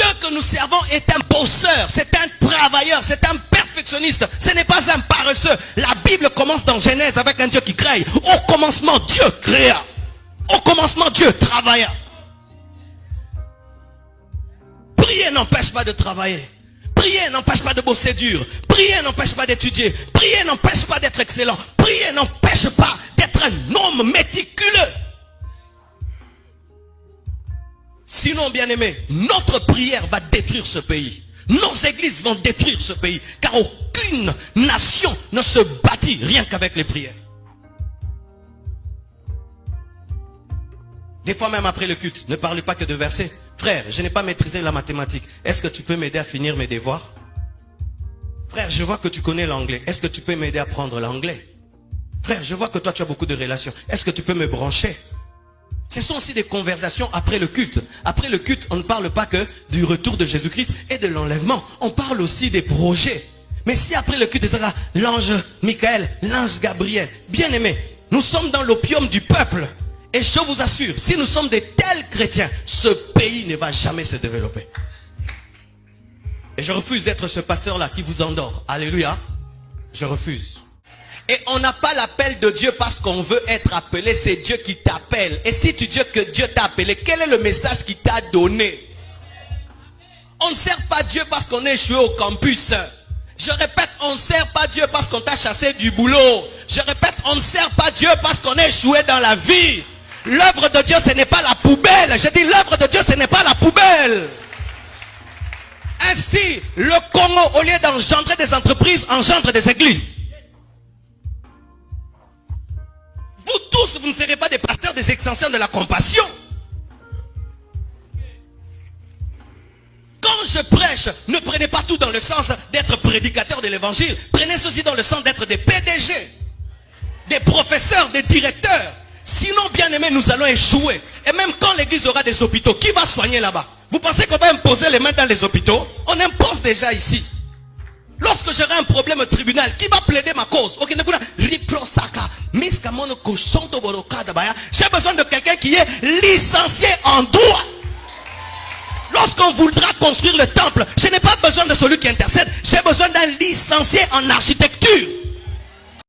Dieu que nous servons est un bosseur, c'est un travailleur, c'est un perfectionniste. Ce n'est pas un paresseux. La Bible commence dans Genèse avec un Dieu qui crée. Au commencement, Dieu créa. Au commencement, Dieu travailla. Prier n'empêche pas de travailler. Prier n'empêche pas de bosser dur. Prier n'empêche pas d'étudier. Prier n'empêche pas d'être excellent. Prier n'empêche pas d'être un homme méticuleux. Sinon, bien-aimé, notre prière va détruire ce pays. Nos églises vont détruire ce pays. Car aucune nation ne se bâtit rien qu'avec les prières. Des fois même après le culte, ne parlez pas que de versets. Frère, je n'ai pas maîtrisé la mathématique. Est-ce que tu peux m'aider à finir mes devoirs? Frère, je vois que tu connais l'anglais. Est-ce que tu peux m'aider à apprendre l'anglais? Frère, je vois que toi tu as beaucoup de relations. Est-ce que tu peux me brancher? Ce sont aussi des conversations après le culte. Après le culte, on ne parle pas que du retour de Jésus-Christ et de l'enlèvement. On parle aussi des projets. Mais si après le culte, ce sera l'ange Michael, l'ange Gabriel. Bien aimé, nous sommes dans l'opium du peuple. Et je vous assure, si nous sommes de tels chrétiens, ce pays ne va jamais se développer. Et je refuse d'être ce pasteur-là qui vous endort. Alléluia. Je refuse. Et on n'a pas l'appel de Dieu parce qu'on veut être appelé. C'est Dieu qui t'appelle. Et si tu dis que Dieu t'a appelé, quel est le message qu'il t'a donné? On ne sert pas Dieu parce qu'on est échoué au campus. Je répète, on ne sert pas Dieu parce qu'on t'a chassé du boulot. Je répète, on ne sert pas Dieu parce qu'on est échoué dans la vie. L'œuvre de Dieu, ce n'est pas la poubelle. Je dis, l'œuvre de Dieu, ce n'est pas la poubelle. Ainsi, le Congo, au lieu d'engendrer des entreprises, engendre des églises. Vous tous, vous ne serez pas des pasteurs, des extensions de la compassion. Quand je prêche, ne prenez pas tout dans le sens d'être prédicateur de l'évangile. Prenez ceci dans le sens d'être des PDG, des professeurs, des directeurs. Sinon, bien aimé, nous allons échouer. Et même quand l'église aura des hôpitaux, qui va soigner là-bas? Vous pensez qu'on va imposer les mains dans les hôpitaux? On impose déjà ici. Lorsque j'aurai un problème au tribunal, qui va plaider ma cause? J'ai besoin de quelqu'un qui est licencié en droit. Lorsqu'on voudra construire le temple, je n'ai pas besoin de celui qui intercède. J'ai besoin d'un licencié en architecture.